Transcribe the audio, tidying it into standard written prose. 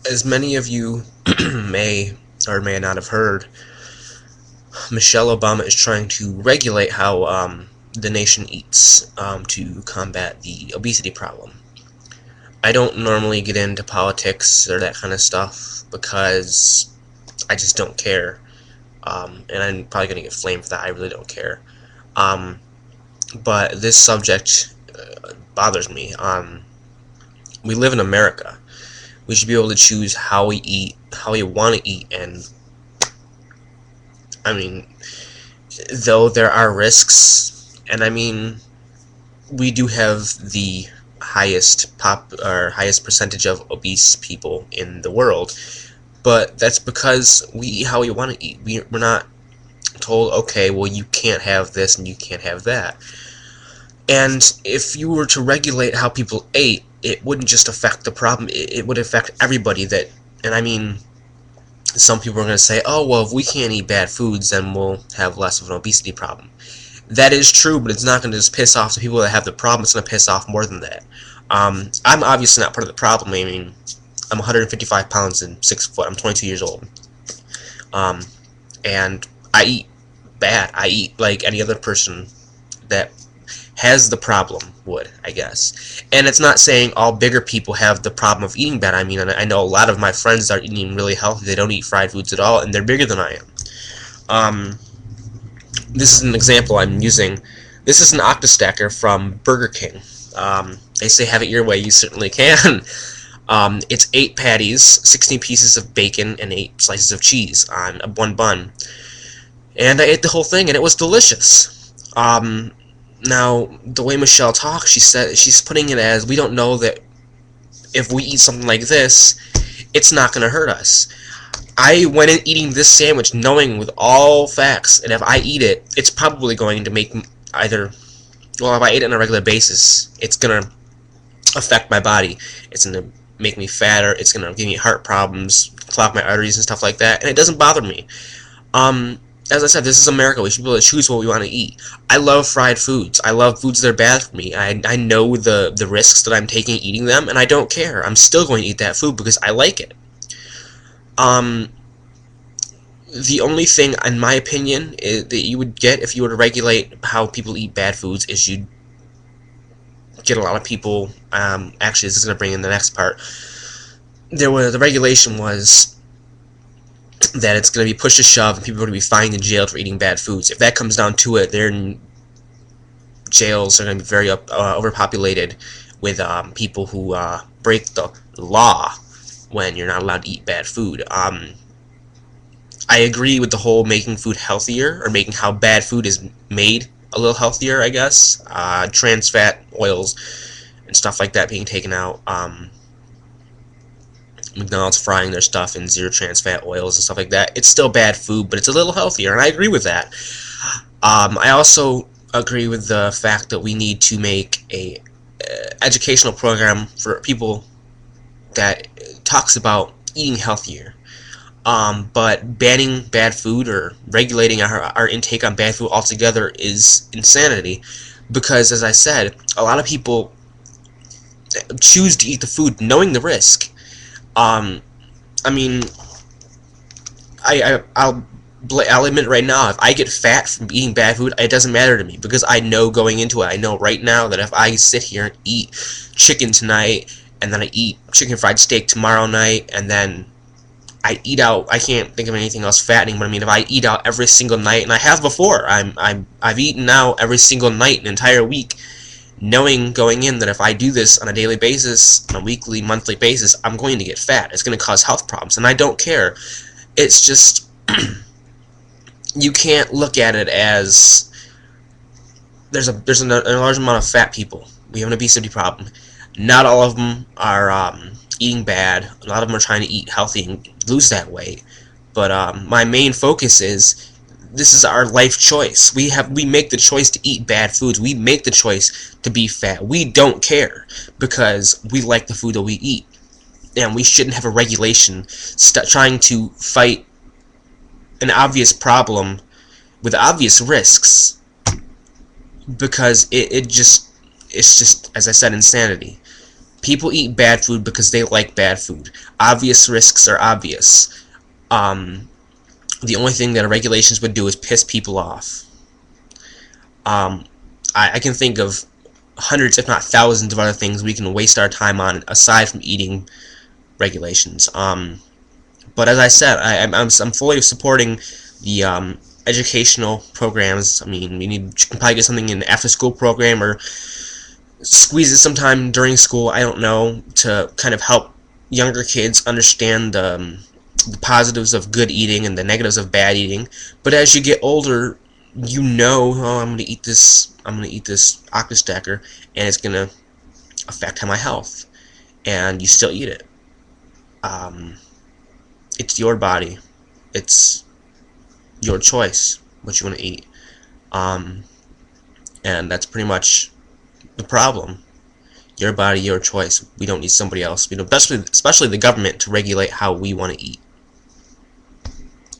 As many of you may or may not have heard, Michelle Obama is trying to regulate how the nation eats to combat the obesity problem. I don't normally get into politics or that kind of stuff because I just don't care. And I'm probably going to get flamed for that. I really don't care. Um, but this subject bothers me. We live in America. We should be able to choose how we eat, how we want to eat, and I mean, though there are risks, and I mean, we do have the highest percentage of obese people in the world, but that's because we eat how we want to eat. We're not told, okay, well, you can't have this and you can't have that. And if you were to regulate how people ate, it wouldn't just affect the problem, it would affect everybody that, and I mean, some people are going to say, oh, well, if we can't eat bad foods, then we'll have less of an obesity problem. That is true, but it's not going to just piss off the people that have the problem. It's going to piss off more than that. I'm obviously not part of the problem. I mean, I'm 155 pounds and 6 foot. I'm 22 years old. And I eat bad. I eat like any other person that has the problem would, I guess. And it's not saying all bigger people have the problem of eating bad. I mean, I know a lot of my friends are eating really healthy. They don't eat fried foods at all, and they're bigger than I am. This is an example I'm using. This is an Octastacker from Burger King. They say have it your way. You certainly can. It's 8 patties, 16 pieces of bacon, and 8 slices of cheese on one bun. And I ate the whole thing, and it was delicious. Now, the way Michelle talks, she said she's putting it as, we don't know that if we eat something like this, it's not going to hurt us. I went in eating this sandwich knowing with all facts, and if I eat it, it's probably going to make either, well, if I eat it on a regular basis, it's going to affect my body. It's going to make me fatter, it's going to give me heart problems, clog my arteries and stuff like that, and it doesn't bother me. As I said, this is America. We should be able to choose what we want to eat. I love fried foods. I love foods that are bad for me. I know the risks that I'm taking eating them, and I don't care. I'm still going to eat that food because I like it. The only thing, in my opinion, that you would get if you were to regulate how people eat bad foods is you'd get a lot of people, actually this is going to bring in the next part, the regulation was that it's going to be push to shove and people are going to be fined and jailed for eating bad foods. If that comes down to it, their jails are going to be very overpopulated with people who break the law when you're not allowed to eat bad food. I agree with the whole making food healthier, or making how bad food is made a little healthier, I guess. Trans fat oils and stuff like that being taken out. McDonald's frying their stuff in zero trans fat oils and stuff like that. It's still bad food, but it's a little healthier, and I agree with that. I also agree with the fact that we need to make a educational program for people that talks about eating healthier. But banning bad food or regulating our intake on bad food altogether is insanity, because, as I said, a lot of people choose to eat the food knowing the risk. I mean, I'll admit right now, if I get fat from eating bad food, it doesn't matter to me, because I know going into it, I know right now that if I sit here and eat chicken tonight, and then I eat chicken fried steak tomorrow night, and then I eat out, I can't think of anything else fattening, but I mean, if I eat out every single night, and I have before, I've eaten out every single night an entire week, knowing going in that if I do this on a daily basis, on a weekly, monthly basis, I'm going to get fat. It's going to cause health problems, and I don't care. It's just, you can't look at it as, there's a large amount of fat people. We have an obesity problem. Not all of them are eating bad. A lot of them are trying to eat healthy and lose that weight. But my main focus is, this is our life choice. We make the choice to eat bad foods. We make the choice to be fat. We don't care, because we like the food that we eat. And we shouldn't have a regulation trying to fight an obvious problem with obvious risks, because it's just, as I said, insanity. People eat bad food because they like bad food. Obvious risks are obvious. The only thing that regulations would do is piss people off. Um, I can think of hundreds, if not thousands, of other things we can waste our time on aside from eating regulations. But as I said, I'm fully supporting the educational programs. I mean, we can probably get something in the after-school program or squeeze it sometime during school, I don't know, to kind of help younger kids understand the positives of good eating and the negatives of bad eating. But as you get older, you know, oh, I'm gonna eat this octastacker, and it's gonna affect my health, and you still eat it. It's your body, it's your choice what you want to eat, and that's pretty much the problem. Your body, your choice. We don't need somebody else, especially the government, to regulate how we want to eat.